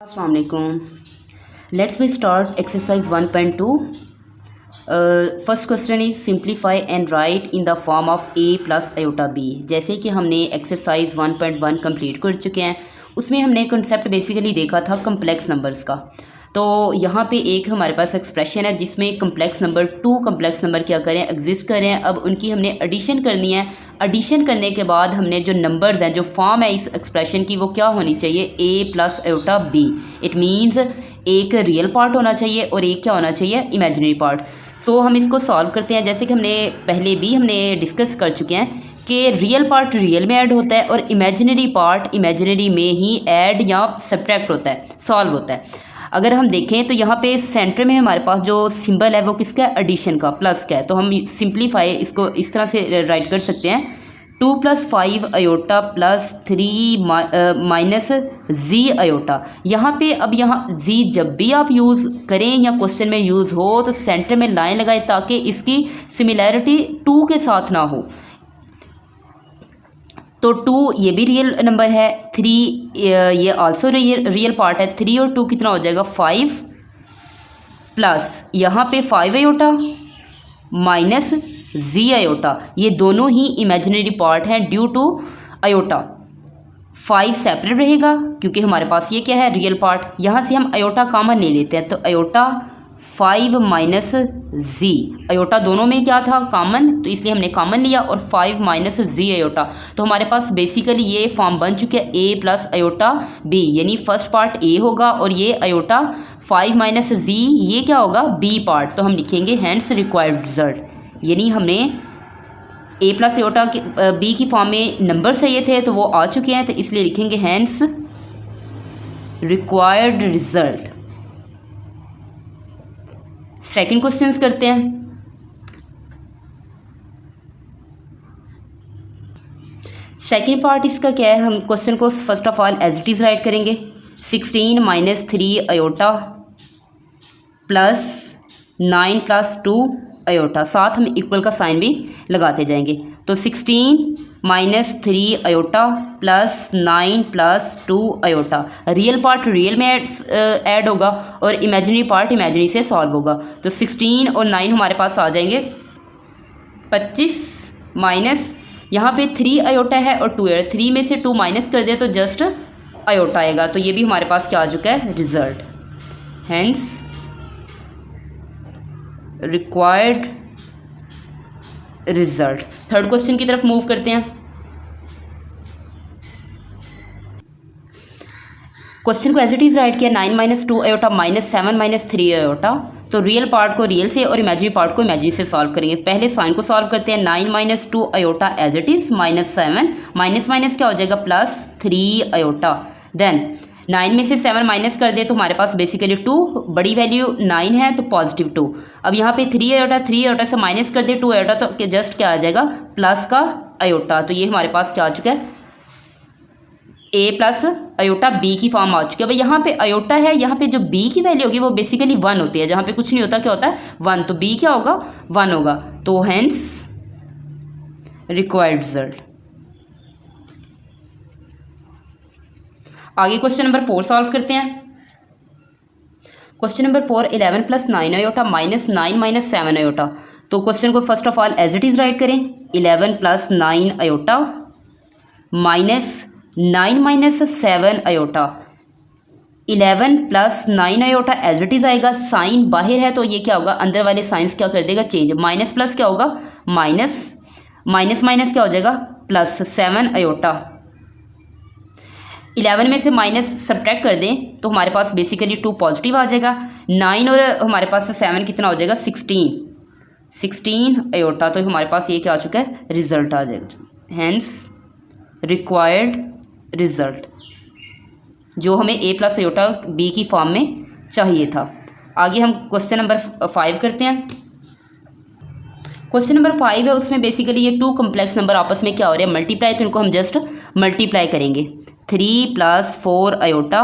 अस्सलाम वालेकुम। Let's we start exercise 1.2। First question is simplify and write in the form of a plus iota b। जैसे कि हमने exercise 1.1 complete कर चुके हैं, उसमें हमने कंसेप्ट बेसिकली देखा था कम्प्लेक्स नंबर्स का। तो यहाँ पे एक हमारे पास एक्सप्रेशन है जिसमें complex number two complex number क्या करें, एग्जिस्ट करें। अब उनकी हमने एडिशन करनी है। एडिशन करने के बाद हमने जो नंबर्स हैं, जो फॉर्म है इस एक्सप्रेशन की, वो क्या होनी चाहिए, a plus iota b। It means एक रियल पार्ट होना चाहिए और एक क्या होना चाहिए, इमेजिनरी पार्ट। सो हम इसको सॉल्व करते हैं। जैसे कि हमने पहले भी हमने डिस्कस कर चुके हैं कि रियल पार्ट रियल में ऐड होता है और इमेजिनरी पार्ट इमेजिनरी में ही ऐड या सब्ट्रैक्ट होता है, सॉल्व होता है। अगर हम देखें तो यहाँ पे सेंटर में हमारे पास जो सिंबल है वो किसका है, एडिशन का, प्लस का है। तो हम सिंप्लीफाई इसको इस तरह से राइट कर सकते हैं, 2 + 5 आयोटा प्लस 3 माइनस जी आयोटा। यहाँ पे अब यहाँ जी जब भी आप यूज़ करें या क्वेश्चन में यूज़ हो तो सेंटर में लाइन लगाए ताकि इसकी सिमिलैरिटी 2 के साथ ना हो। तो 2 ये भी रियल नंबर है, 3 ये आल्सो रियल पार्ट है। 3 और 2 कितना हो जाएगा, 5 प्लस यहाँ पे 5 आयोटा माइनस जी आयोटा। ये दोनों ही इमेजिनरी पार्ट हैं ड्यू टू आयोटा। 5 सेपरेट रहेगा क्योंकि हमारे पास ये क्या है, रियल पार्ट। यहाँ से हम आयोटा कॉमन ले लेते हैं तो आयोटा 5 माइनस जी। आयोटा दोनों में क्या था, कॉमन, तो इसलिए हमने कॉमन लिया और 5 माइनस जी आयोटा। तो हमारे पास बेसिकली ये फॉर्म बन चुके हैं a प्लस आयोटा b, यानी फर्स्ट पार्ट a होगा और ये आयोटा 5 माइनस जी ये क्या होगा, b पार्ट। तो हम लिखेंगे हैंस रिक्वायर्ड रिजल्ट, यानी हमने a प्लस आयोटा b की फॉर्म में नंबर चाहिए थे तो वो आ चुके हैं, तो इसलिए लिखेंगे hence required result. Second questions करते हैं। सेकंड पार्ट इसका क्या है, हम क्वेश्चन को first of all as it is write करेंगे। 16 minus 3 iota plus 9 plus 2 iota, साथ हम इक्वल का साइन भी लगाते जाएंगे। तो 16 minus 3 iota plus 9 plus 2 iota. Real part real में ऐड होगा और इमेजिनरी पार्ट इमेजिनरी से सॉल्व होगा। तो 16 और 9 हमारे पास आ जाएंगे 25 माइनस यहाँ पे 3 आयोटा है और 2 है, 3 में से 2 माइनस कर दिया तो जस्ट आयोटा आएगा। तो ये भी हमारे पास क्या आ चुका है, result. Hence required result. Third question की तरफ मूव करते हैं। क्वेश्चन को एज इट इज़ राइट किया, 9 minus 2 iota minus 7 minus 3 iota. तो रियल पार्ट को रियल से और इमेजिनरी पार्ट को इमेजिनरी से सॉल्व करेंगे। पहले साइन को सॉल्व करते हैं। 9 minus 2 iota as it is minus 7 minus minus क्या हो जाएगा, प्लस 3 आयोटा। देन 9 में से 7 माइनस कर दे तो हमारे पास बेसिकली 2, बड़ी वैल्यू 9 है तो पॉजिटिव 2। अब यहाँ पे 3 आयोटा से माइनस कर दे 2 आयोटा तो जस्ट क्या आ जाएगा, प्लस का आयोटा। तो ये हमारे पास क्या आ चुका है, a प्लस आयोटा b की फॉर्म आ चुकी है। अब यहाँ पे आयोटा है, यहाँ पे जो b की वैल्यू होगी वो बेसिकली 1 होती है, जहाँ पे कुछ नहीं होता क्या होता है, 1। तो b क्या होगा, 1 होगा। तो हैंस रिक्वायर्ड रिजल्ट। आगे क्वेश्चन नंबर 4 सॉल्व करते हैं। Question number 4, 11 plus 9 iota minus 9 minus 7 iota. तो क्वेश्चन को first of all as it is write करें। 11 plus 9 iota minus 9 minus 7 iota. 11 plus 9 iota as it is आएगा, sign बाहर है तो ये क्या होगा, अंदर वाले साइंस क्या कर देगा, चेंज। माइनस प्लस क्या होगा, माइनस माइनस माइनस क्या हो जाएगा, प्लस 7 आयोटा। 11 में से माइनस सब्ट्रैक्ट कर दें तो हमारे पास बेसिकली 2 पॉजिटिव आ जाएगा। 9 और हमारे पास 7 कितना हो जाएगा, 16 आयोटा। तो हमारे पास ये क्या आ चुका है, रिजल्ट आ जाएगा। हैंस रिक्वायर्ड रिजल्ट, जो हमें a प्लस आयोटा b की फॉर्म में चाहिए था। आगे हम क्वेश्चन नंबर 5 करते हैं। क्वेश्चन नंबर 5 है, उसमें बेसिकली ये 2 कम्प्लेक्स नंबर आपस में क्या हो रहे हैं, मल्टीप्लाई। तो इनको हम जस्ट मल्टीप्लाई करेंगे। 3 plus 4 iota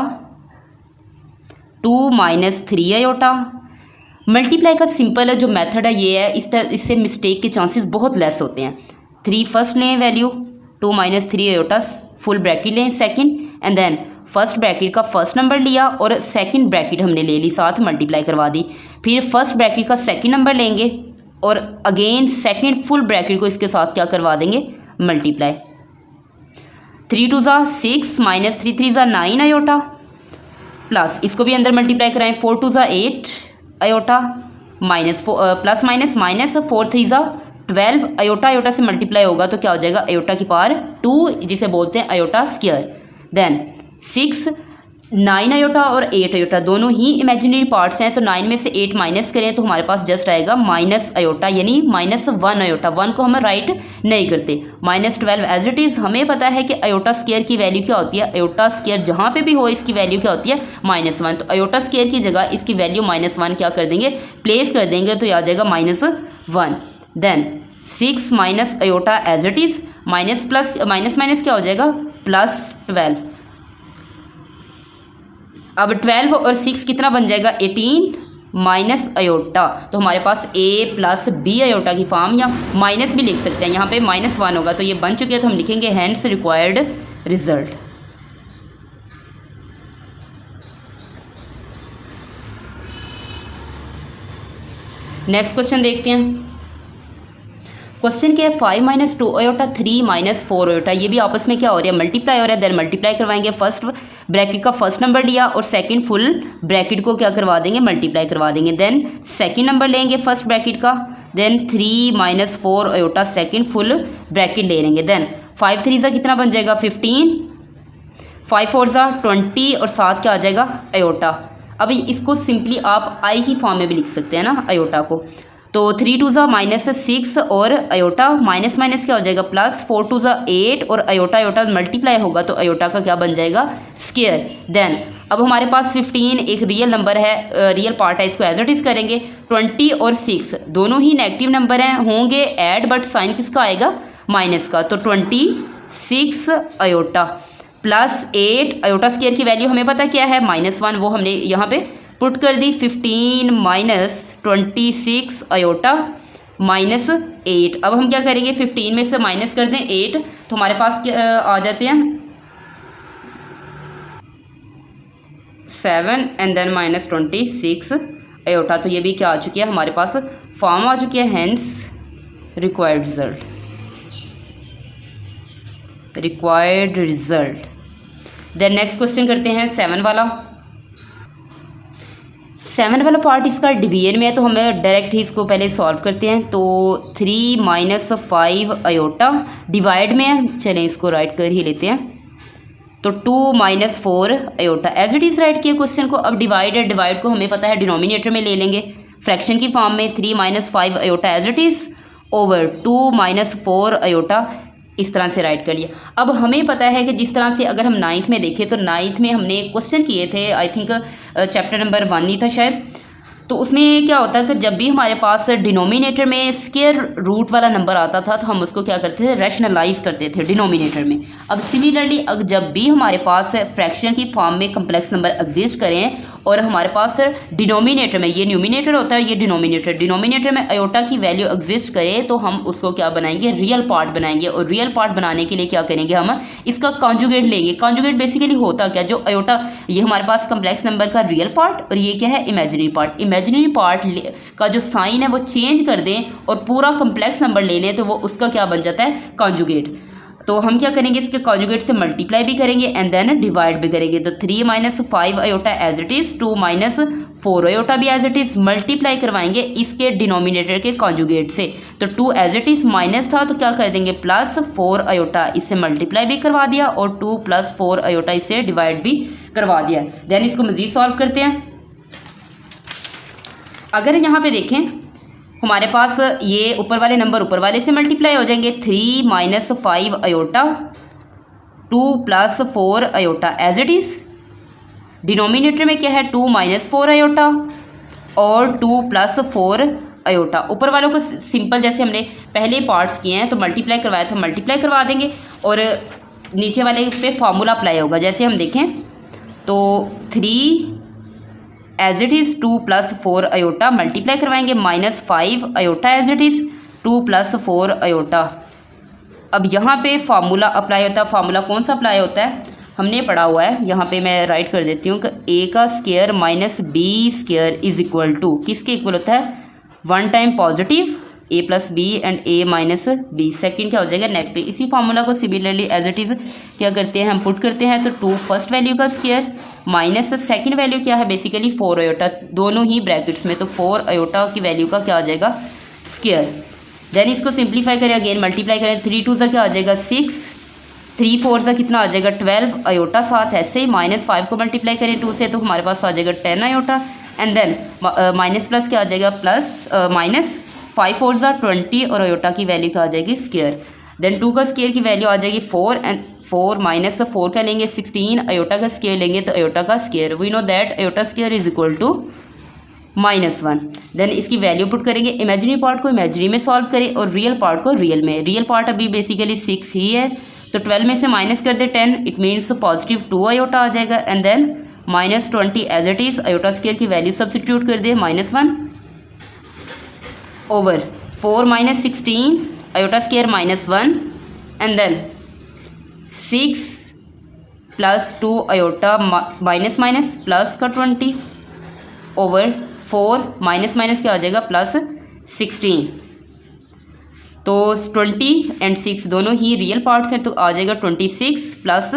2 minus 3 iota. Multiply का सिंपल जो मेथड है ये है, इससे मिस्टेक के चांसेस बहुत लेस होते हैं। 3 फर्स्ट लें value, 2 minus 3 iota full bracket लें second, and then first bracket का फर्स्ट नंबर लिया और सेकंड ब्रैकेट हमने ले ली, साथ मल्टीप्लाई करवा दी। फिर फर्स्ट ब्रैकेट का सेकंड नंबर लेंगे और अगेन सेकंड फुल ब्रैकेट को इसके साथ क्या करवा देंगे, मल्टीप्लाई। 3 2 ज़ा 6 माइनस 3 3 ज़ा 9 आयोटा, प्लस इसको भी अंदर मल्टीप्लाई कराएं, 4 2 ज़ा 8 iota, minus plus minus minus 4 3 ज़ा 12 आयोटा, आयोटा से मल्टीप्लाई होगा तो क्या हो जाएगा, आयोटा की पावर 2, जिसे बोलते हैं आयोटा स्क्वायर। देन 6 9 आयोटा और 8 आयोटा दोनों ही इमेजिनरी पार्ट्स हैं, तो 9 में से 8 माइनस करें तो हमारे पास जस्ट आएगा माइनस आयोटा, यानी -1 आयोटा। 1 को हम राइट नहीं करते। -12 एज इट इज़। हमें पता है कि आयोटा स्क्वायर की वैल्यू क्या होती है, आयोटा स्क्वायर जहाँ पे भी हो इसकी वैल्यू क्या होती है, -1। तो आयोटा स्क्वायर की जगह इसकी वैल्यू -1 क्या कर देंगे, प्लेस कर देंगे, तो आ जाएगा -1। Then 6 minus iota as it is, minus plus minus minus क्या हो जाएगा, +12। अब 12 और 6 कितना बन जाएगा, 18 माइनस आयोटा। तो हमारे पास a प्लस बी आयोटा की फॉर्म, या माइनस भी लिख सकते हैं, यहाँ पे -1 होगा, तो ये बन चुके हैं, तो हम लिखेंगे hence required result. Next question देखते हैं। क्वेश्चन क्या है, 5 - 2 आयोटा 3 - 4 आयोटा, ये भी आपस में क्या हो रहा है, मल्टीप्लाई हो रहा है। देन मल्टीप्लाई करवाएंगे, फर्स्ट ब्रैकेट का फर्स्ट नंबर लिया और सेकंड फुल ब्रैकेट को क्या करवा देंगे, मल्टीप्लाई करवा देंगे। देन सेकंड नंबर लेंगे फर्स्ट ब्रैकेट का, then 3 - 4 iota second full bracket ले लेंगे। देन 5 3 ज़ा कितना बन जाएगा, 15, 5 4 ज़ा 20 और साथ क्या आ जाएगा, आयोटा। अब इसको सिंपली आप आई की फॉर्म में भी लिख सकते हैं ना, आयोटा को। तो 3 2 ज़ा -6 और आयोटा माइनस माइनस क्या हो जाएगा, प्लस 4 2 ज़ा 8 और आयोटा आयोटा मल्टीप्लाई होगा तो आयोटा का क्या बन जाएगा, स्क्वायर। देन अब हमारे पास 15 एक रियल नंबर है, रियल पार्ट है, इसको एज इट इज़ करेंगे। 20 और 6 दोनों ही नेगेटिव नंबर हैं, होंगे ऐड, बट साइन किसका आएगा, माइनस का। तो 26 आयोटा प्लस 8 आयोटा स्क्वायर की वैल्यू हमें पता क्या है, -1, वो हमने यहाँ पे पुट कर दी। 15 - 26 आयोटा -8। अब हम क्या करेंगे, 15 में से माइनस कर दें 8, तो हमारे पास क्या आ जाते हैं 7 एंड देन -26 आयोटा। तो ये भी क्या आ चुकी है, हमारे पास फॉर्म आ चुकी है, hence required result. Then next question करते हैं 7 वाला। 7 वाला पार्ट इसका डिवीजन में है, तो हमें डायरेक्ट ही इसको पहले सॉल्व करते हैं। तो 3 - 5 आयोटा डिवाइड में है, चलें इसको राइट कर ही लेते हैं। तो 2 - 4 iota as it is write किया क्वेश्चन को। अब डिवाइड है, डिवाइड को हमें पता है डिनोमिनेटर में ले लेंगे, फ्रैक्शन की फॉर्म में। 3 - 5 iota as it is over 2 - 4 iota, इस तरह से राइट कर लिया। अब हमें पता है कि जिस तरह से अगर हम 9th में देखें तो 9th में हमने क्वेश्चन किए थे, आई थिंक चैप्टर नंबर 1 ही था शायद। तो उसमें क्या होता है कि जब भी हमारे पास डिनोमिनेटर में स्क्वायर रूट वाला नंबर आता था तो हम उसको क्या करते थे, रैशनलाइज करते थे डिनोमिनेटर में। अब सिमिलरली जब भी हमारे पास फ्रैक्शन की फॉर्म में कम्प्लेक्स नंबर एग्जिस्ट करें और हमारे पास डिनोमिनेटर में, ये न्यूमिनेटर होता है, ये डिनोमिनेटर में आयोटा की वैल्यू एग्जिस्ट करे तो हम उसको क्या बनाएंगे, रियल पार्ट बनाएंगे। और रियल पार्ट बनाने के लिए क्या करेंगे, हम इसका कॉन्जुगेट लेंगे। कॉन्जुगेट बेसिकली होता क्या, जो आयोटा, ये हमारे पास कम्प्लेक्स नंबर का रियल पार्ट और ये क्या है, इमेजिनरी पार्ट। इमेजिनरी पार्ट का जो साइन है वो चेंज कर दें और पूरा कम्प्लेक्स नंबर ले लें तो वो उसका क्या बन जाता है, कॉन्जुगेट। तो हम क्या करेंगे, इसके कॉन्जुगेट से मल्टीप्लाई भी करेंगे एंड देन डिवाइड भी करेंगे। तो 3 - 5 iota as it is, 2 - 4 iota भी एज इट इज़, मल्टीप्लाई करवाएंगे इसके डिनोमिनेटर के कॉन्जुगेट से। तो 2 एज इट इज़ माइनस था तो क्या कर देंगे, +4 आयोटा, इससे मल्टीप्लाई भी करवा दिया और 2 + 4 आयोटा इससे डिवाइड भी करवा दिया। देन इसको मज़ीद सॉल्व करते हैं। अगर यहाँ पे देखें हमारे पास ये ऊपर वाले नंबर ऊपर वाले से मल्टीप्लाई हो जाएंगे। 3 - 5 iota, 2 + 4 iota as it is, denominator में क्या है 2 - 4 आयोटा और 2 + 4 आयोटा। ऊपर वालों को सिंपल जैसे हमने पहले पार्ट्स किए हैं तो मल्टीप्लाई करवाया तो मल्टीप्लाई करवा देंगे और नीचे वाले पे फॉर्मूला अप्लाई होगा। जैसे हम देखें तो 3 as it is, 2 + 4 iota multiply करवाएंगे, -5 iota as it is, 2 + 4 iota. अब यहाँ पे फार्मूला अप्लाई होता है। फार्मूला कौन सा अप्लाई होता है, हमने पढ़ा हुआ है, यहाँ पे मैं राइट कर देती हूँ कि ए का square minus b square is equal to किसके इक्वल होता है, one time positive a plus b and a minus b, second क्या हो जाएगा नेगेटिव। इसी फार्मूला को सिमिलरली एज इट इज़ क्या करते हैं हम पुट करते हैं, तो 2 फर्स्ट वैल्यू का स्क्वायर माइनस सेकेंड वैल्यू क्या है बेसिकली 4 अयोटा, दोनों ही ब्रैकेट्स में, तो 4 अयोटा की वैल्यू का क्या आ जाएगा स्क्वायर। देन इसको सिंप्लीफाई करें, अगेन मल्टीप्लाई करें, 3 2 सा क्या आ जाएगा 6, 3 4 सा कितना आ जाएगा 12 अयोटा, साथ ऐसे ही -5 को मल्टीप्लाई करें 2 से तो हमारे पास आ जाएगा 10 iota, and then minus plus क्या आ जाएगा प्लस माइनस 5 4 सा 20 और अयोटा की वैल्यू क्या आ जाएगी स्क्वायर। देन 2 का स्क्वायर की वैल्यू आ जाएगी 4 एंड 4 माइनस 4 का लेंगे 16, अयोटा का स्क्वायर लेंगे तो अयोटा का square, we know that iota square is equal to -1। Then इसकी वैल्यू पुट करेंगे, इमेजिनरी पार्ट को इमेजिनरी में सॉल्व करें और रियल पार्ट को रियल में। रियल पार्ट अभी बेसिकली 6 ही है, तो 12 में से माइनस कर दे 10, इट मीन्स पॉजिटिव 2 अयोटा आ जाएगा, and then -20 as it is, iota square की वैल्यू सब्सटीट्यूट कर दे -1 over 4 minus 16 iota square -1, and then 6 plus 2 iota minus minus plus का 20 ओवर 4 माइनस माइनस क्या आ जाएगा प्लस 16, तो 20 एंड 6 दोनों ही रियल पार्ट्स हैं, तो आ जाएगा 26 plus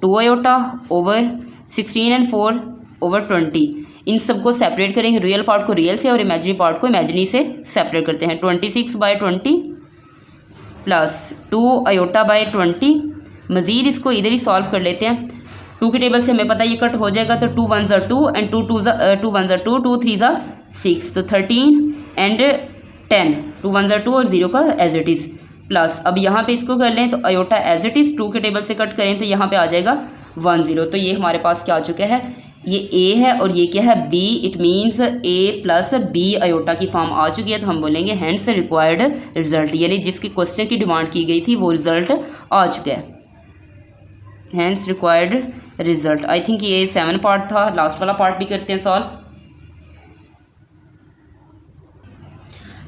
2 iota over 16 and 4 over 20। इन सबको सेपरेट करेंगे, रियल पार्ट को रियल से और इमेजिनरी पार्ट को इमेजिनरी से सेपरेट करते हैं। 26 बाई 20 प्लस 2 अयोटा बाई 20, मज़ीद इसको इधर ही सॉल्व कर लेते हैं। 2 के टेबल से हमें पता है ये कट हो जाएगा, तो 2 1 ज़ा 2 एंड 2 1 ज़ा 2, 2 3 ज़ा 6, तो 13 एंड 10, 2 1 ज़ा 2 और 0 का एज इट इज़ प्लस। अब यहाँ पे इसको कर लें तो अयोटा एज इट इज़ 2 के टेबल से कट करें तो यहाँ पे आ जाएगा 1 0, तो ये हमारे पास क्या आ चुका है, ये ए है और ये क्या है b, it means a plus b iota की फॉर्म आ चुकी है, तो हम बोलेंगे हैंस रिक्वायर्ड रिजल्ट, यानी जिसके क्वेश्चन की डिमांड की गई थी वो रिजल्ट आ चुका है, hence required result. I think ये 7 पार्ट था, लास्ट वाला पार्ट भी करते हैं सॉल्व।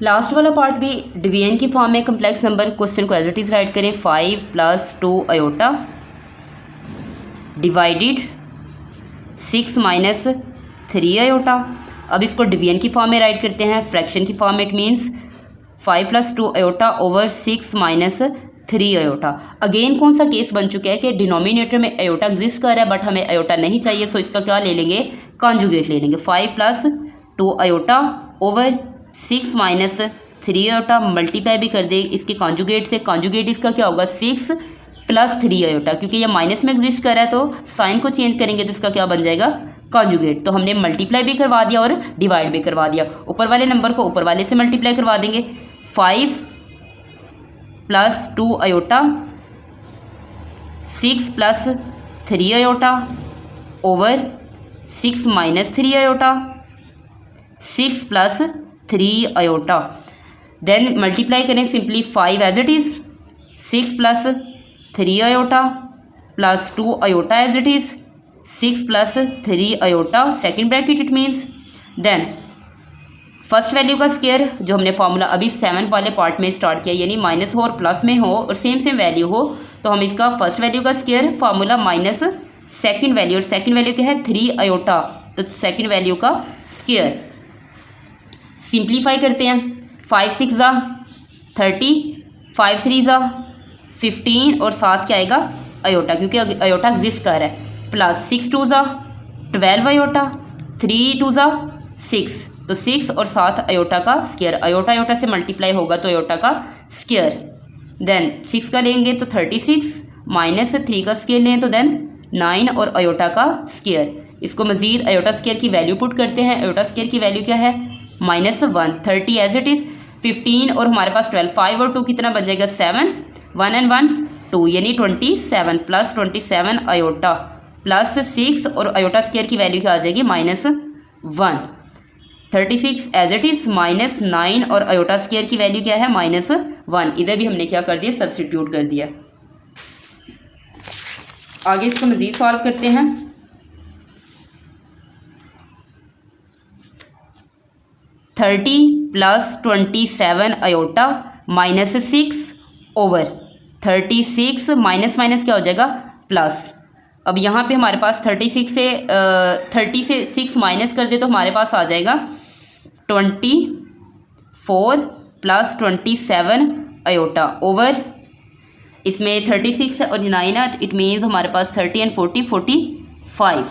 लास्ट वाला पार्ट भी डिवीजन की फॉर्म में, कम्प्लेक्स नंबर क्वेश्चन को एज इट इज़ राइट करें, 5 plus 2 iota divided 6 minus 3 iota. अब इसको डिवीजन की फॉर्म में राइट करते हैं, फ्रैक्शन की फॉर्म में, it means 5 plus 2 iota over 6 minus 3 iota. Again कौन सा केस बन चुका है कि डिनोमिनेटर में अयोटा एग्जिस्ट कर रहा है बट हमें अयोटा नहीं चाहिए, सो इसका क्या ले लेंगे कॉन्जुगेट ले लेंगे, 5 plus 2 iota over 6 minus 3 iota, multiply भी कर दे इसके कॉन्जुगेट से, कॉन्जुगेट इसका क्या होगा 6 प्लस 3 अयोटा, क्योंकि ये माइनस में एग्जिस्ट कर रहा है तो साइन को चेंज करेंगे तो इसका क्या बन जाएगा कॉन्जुगेट। तो हमने मल्टीप्लाई भी करवा दिया और डिवाइड भी करवा दिया, ऊपर वाले नंबर को ऊपर वाले से मल्टीप्लाई करवा देंगे, 5 plus 2 iota 6 plus 3 iota over 6 minus 3 iota 6 plus 3 iota, then multiply करें simply 5 as it is, 6 plus 3 iota plus 2 iota as it is, 6 plus 3 iota second bracket it means, then first value का square जो हमने formula अभी 7 वाले part में start किया, यानी minus हो और प्लस में हो और सेम सेम वैल्यू हो, तो हम इसका फर्स्ट वैल्यू का square formula minus second value, और सेकेंड वैल्यू क्या है 3 अयोटा, तो सेकेंड वैल्यू का स्क्वायर। सिंप्लीफाई करते हैं, 5 6 ज़ा 30, 5 3 ज़ा 15 और साथ क्या आएगा अयोटा, क्योंकि अयोटा एग्जिस्ट कर रहा है, प्लस 6 2 ज़ा 12 अयोटा, 3 2 ज़ा 6, तो 6 और साथ अयोटा का स्क्वायर, अयोटा अयोटा से मल्टीप्लाई होगा तो अयोटा का स्क्वायर, देन 6 का लेंगे तो 36 माइनस 3 का स्क्वायर लें तो देन 9 और अयोटा का स्क्वायर। इसको मज़ीद अयोटा स्क्वायर की वैल्यू पुट करते हैं, अयोटा स्क्वायर की वैल्यू क्या है -1, 30 एज इट इज़, 15 और हमारे पास 12, 5 और 2 कितना बन जाएगा 7, 1 एंड 1 2 यानी 27 प्लस 27 अयोटा प्लस 6 और अयोटा स्क्वायर की वैल्यू क्या आ जाएगी -1, 36 एज इट इज़ -9 और अयोटा स्क्वायर की वैल्यू क्या है -1, इधर भी हमने क्या कर दिया सब्स्टिट्यूट कर दिया। आगे इसको मज़ीद सॉल्व करते हैं, -30 plus 27 iota -6 over 36 minus minus क्या हो जाएगा प्लस अब यहाँ पे हमारे पास 30 से 6 माइनस कर दे तो हमारे पास आ जाएगा 24 प्लस 27 अयोटा ओवर, इसमें 36 और 9 इट मीन्स हमारे पास 30 एंड 40 45।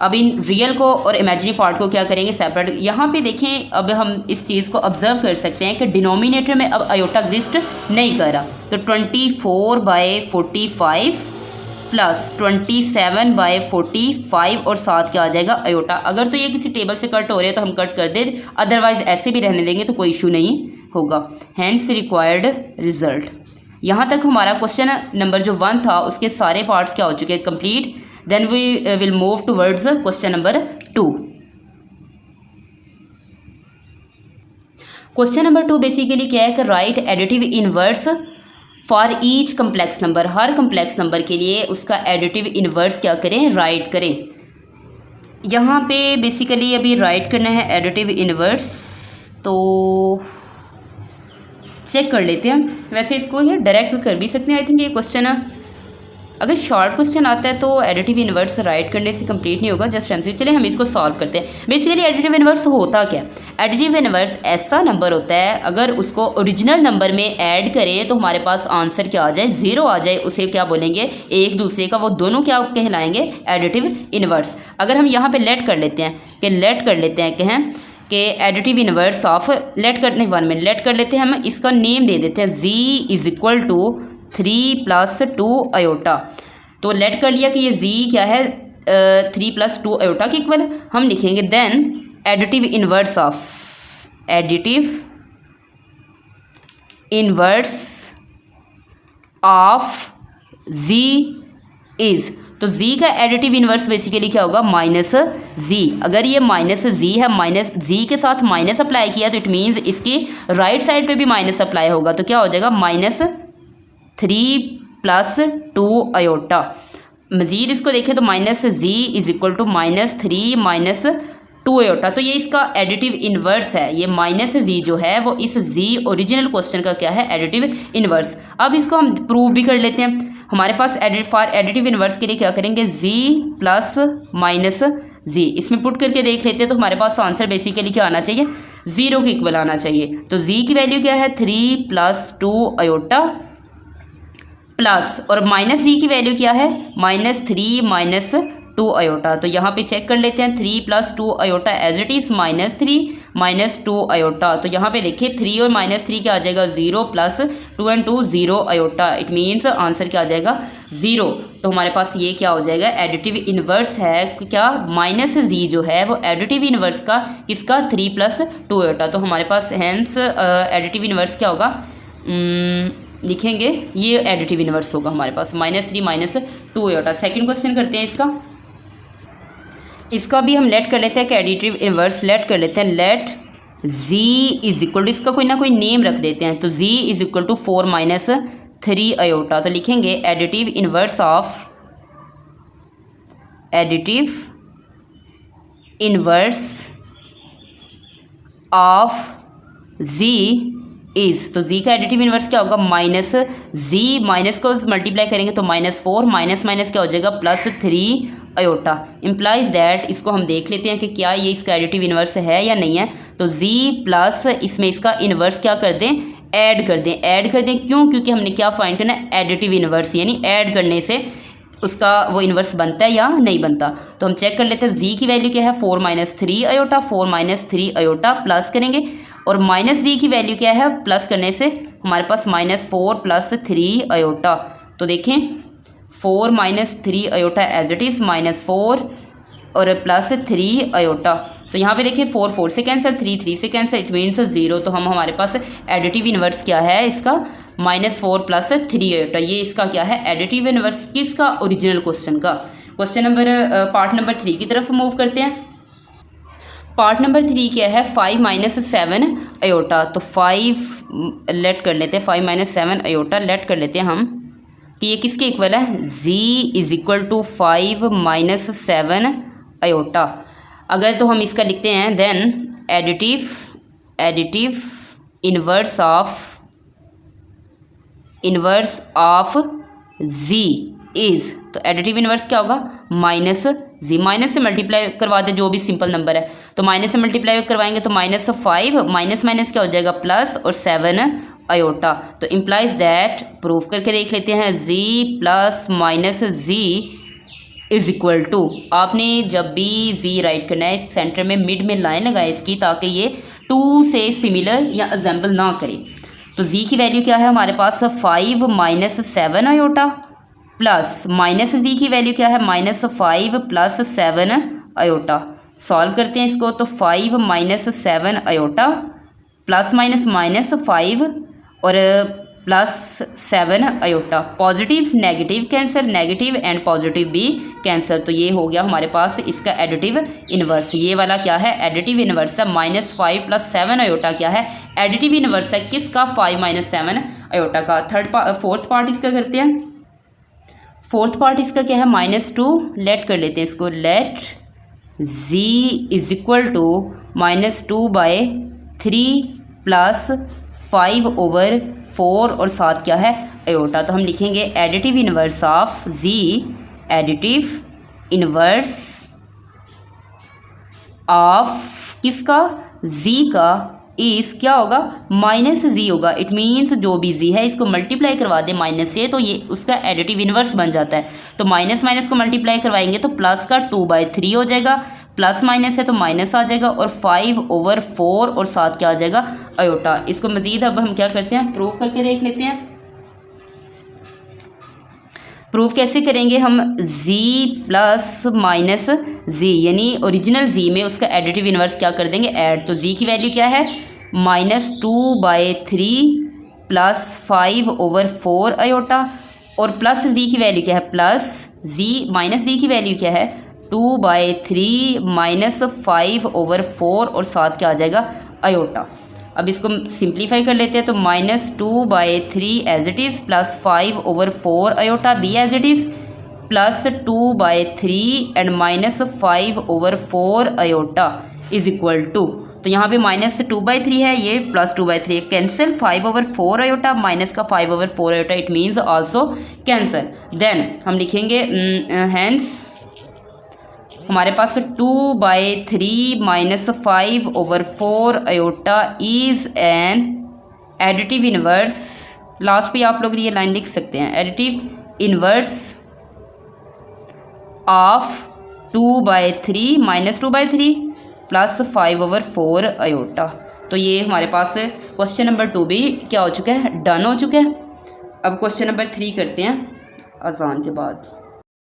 अब इन रियल को और इमेजिनरी पार्ट को क्या करेंगे, सेपरेट। यहाँ पे देखें, अब हम इस चीज़ को ऑब्जर्व कर सकते हैं कि डिनोमिनेटर में अब अयोटा एग्जिस्ट नहीं कर रहा, तो 24/45 प्लस 27/45 और साथ क्या आ जाएगा, अयोटा। अगर तो ये किसी टेबल से कट हो रहे हैं तो हम कट कर दे, अदरवाइज ऐसे भी रहने देंगे तो कोई इशू नहीं होगा। Hence required result. यहाँ तक हमारा क्वेश्चन नंबर जो 1 था उसके सारे पार्ट्स क्या हो चुके हैं, complete. Then we will move towards question number 2। Question number 2 basically क्या है कि write additive inverse for each complex number. हर कम्प्लेक्स नंबर के लिए उसका एडिटिव इनवर्स क्या करें, राइट करें। यहाँ पे बेसिकली अभी राइट करना है एडिटिव इनवर्स, तो चेक कर लेते हैं। वैसे इसको ये डायरेक्ट कर भी सकते हैं। आई थिंक ये क्वेश्चन अगर शॉर्ट क्वेश्चन आता है तो एडिटिव इनवर्स राइट करने से कंप्लीट नहीं होगा, जस्ट एमसीक्यू। चलिए हम इसको सॉल्व करते हैं। बेसिकली एडिटिव इनवर्स होता क्या, एडिटिव इनवर्स ऐसा नंबर होता है अगर उसको ओरिजिनल नंबर में ऐड करें तो हमारे पास आंसर क्या आ जाए, 0 आ जाए, उसे क्या बोलेंगे, एक दूसरे का वो दोनों क्या कहलाएंगे, एडिटिव इनवर्स। अगर हम यहाँ पर लेट कर लेते हैं कहें कि एडिटिव इनवर्स ऑफ, लेट करने 1 मिनट लेट कर लेते हैं, हम इसका नेम दे देते हैं z is equal to 3 + 2 iota. तो लेट कर लिया कि ये z क्या है, 3 + 2 अयोटा के इक्वल। हम लिखेंगे then additive inverse of z is, तो z का एडिटिव इनवर्स बेसिकली क्या होगा, -z। अगर ये -z है, माइनस z के साथ माइनस अप्लाई किया तो इट मीन्स इसकी राइट साइड पे भी माइनस अप्लाई होगा, तो क्या हो जाएगा, -3 + 2 अयोटा। मज़ीद इसको देखें तो -z is equal to -3 - 2 iota. तो ये इसका एडिटिव इनवर्स है। ये -z जो है वो इस z ओरिजिनल क्वेश्चन का क्या है, एडिटिव इनवर्स। अब इसको हम प्रूव भी कर लेते हैं। हमारे पास एडिटिव इनवर्स के लिए क्या करेंगे, z + -z इसमें पुट करके देख लेते हैं। तो हमारे पास आंसर बेसिकली क्या आना चाहिए, 0 के इक्वल आना चाहिए। तो z की वैल्यू क्या है, 3 + 2 अयोटा प्लस, और -z की वैल्यू क्या है, -3 - 2 अयोटा। तो यहाँ पे चेक कर लेते हैं, 3 + 2 iota as it is, -3 - 2 iota. तो यहाँ पे देखिए 3 और -3 क्या आ जाएगा, 0 + 2 and 2 0 iota. It means answer क्या आ जाएगा, 0। तो हमारे पास ये क्या हो जाएगा, एडिटिव इनवर्स है क्या, -z जो है वो एडिटिव इनवर्स का किसका, 3 + 2 अयोटा। तो हमारे पास हैंस एडिटिव इनवर्स क्या होगा, लिखेंगे ये एडिटिव इनवर्स होगा हमारे पास, -3 - 2 अयोटा। सेकंड क्वेश्चन करते हैं इसका भी हम लेट कर लेते हैं कि एडिटिव इनवर्स लेट कर लेते हैं। Let z is equal to, इसका कोई ना कोई नेम रख देते हैं, तो z is equal to 4 - 3 iota. तो लिखेंगे additive inverse of z is, तो z का एडिटिव इनवर्स क्या होगा, -z, माइनस को मल्टीप्लाई करेंगे तो -4 माइनस क्या हो जाएगा, +3 अयोटा। इम्प्लाइज दैट, इसको हम देख लेते हैं कि क्या ये इसका एडिटिव इनवर्स है या नहीं है। तो z प्लस इसमें इसका इनवर्स क्या कर दें, ऐड कर दें। क्यों, क्योंकि हमने क्या फाइंड करना है, एडिटिव इनवर्स, यानी ऐड करने से उसका वो इन्वर्स बनता है या नहीं बनता। तो हम चेक कर लेते हैं, z की वैल्यू क्या है, 4 - 3 अयोटा, 4 - 3 अयोटा प्लस करेंगे, और -z की वैल्यू क्या है, प्लस करने से हमारे पास -4 + 3 अयोटा। तो देखें 4 - 3 अयोटा एज इट इज़, -4 और +3 अयोटा। तो यहाँ पे देखिए 4 4 से कैंसिल, 3 3 से कैंसिल, इट मीन्स 0। तो हम हमारे पास एडिटिव इनवर्स क्या है इसका, -4 + 3 अयोटा। ये इसका क्या है, एडिटिव इनवर्स किसका, ओरिजिनल क्वेश्चन का। क्वेश्चन नंबर पार्ट नंबर 3 की तरफ मूव करते हैं। पार्ट नंबर 3 क्या है, 5 - 7 अयोटा। तो 5 लेट कर लेते हैं, 5 - 7 अयोटा लेट कर लेते हैं हम कि ये किसके इक्वल है, z is equal to 5 - 7 iota. अगर तो हम इसका लिखते हैं then additive inverse of z is, तो एडिटिव इन्वर्स क्या होगा माइनस जी, माइनस से मल्टीप्लाई करवा दे जो भी सिंपल नंबर है, तो माइनस से मल्टीप्लाई करवाएंगे तो -5 माइनस माइनस क्या हो जाएगा प्लस और 7 आयोटा। तो इम्प्लाइज दैट, प्रूफ करके देख लेते हैं, G plus minus G is equal to, आपने जब भी जी राइट करना है इस सेंटर में मिड में लाइन लगाए इसकी, ताकि ये 2 से सिमिलर या असेंबल ना करे। तो जी की वैल्यू क्या है हमारे पास 5 माइनस 7 आयोटा प्लस माइनस जी की वैल्यू क्या है -5 प्लस 7 आयोटा। सॉल्व करते हैं इसको, तो 5 minus 7 iota plus minus minus 5 और plus 7 iota. Positive negative cancer, negative and positive भी कैंसर। तो ये हो गया हमारे पास इसका एडिटिव इन्वर्स। ये वाला क्या है एडिटिव इन्वर्स है, -5 प्लस 7 आयोटा क्या है एडिटिव इन्वर्स है किसका 5 माइनस 7 आयोटा का। फोर्थ पार्ट इसका करते हैं। फोर्थ पार्ट इसका क्या है -2, लेट कर लेते हैं इसको, let z is equal to -2/3 plus 5/4 और साथ क्या है आयोटा। तो हम लिखेंगे additive inverse of z, additive inverse of किसका जी का इस क्या होगा माइनस जी होगा। इट मीन्स जो भी जी है इसको मल्टीप्लाई करवा दें माइनस से, तो ये उसका एडिटिव इन्वर्स बन जाता है। तो माइनस माइनस को मल्टीप्लाई करवाएंगे तो प्लस का 2/3 हो जाएगा, प्लस माइनस है तो माइनस आ जाएगा और 5/4 और साथ क्या आ जाएगा आयोटा। इसको मज़ीद अब हम क्या करते हैं प्रूफ करके देख लेते हैं। प्रूफ कैसे करेंगे हम, z प्लस माइनस z यानी ओरिजिनल z में उसका एडिटिव इन्वर्स क्या कर देंगे ऐड। तो z की वैल्यू क्या है -2/3 प्लस 5/4 आयोटा और प्लस z की वैल्यू क्या है प्लस z माइनस z की वैल्यू क्या है 2/3 माइनस 5/4 और साथ क्या आ जाएगा आयोटा। अब इसको सिंप्लीफाई कर लेते हैं, तो -2/3 as it is plus 5/4 iota b as it is plus 2/3 and -5/4 iota is equal to, तो यहाँ पे -2/3 है, ये प्लस 2/3 कैंसिल, 5/4 आयोटा माइनस का 5/4 iota it means also cancel. Then हम लिखेंगे हैंस हमारे पास 2/3 minus 5/4 iota is an additive inverse. Last पे आप लोग ये लाइन लिख सकते हैं, additive inverse of 2/3 minus 2/3 plus 5/4 iota. तो ये हमारे पास क्वेश्चन नंबर 2 भी क्या हो चुका है डन हो चुका है। अब क्वेश्चन नंबर 3 करते हैं अज़ान के बाद।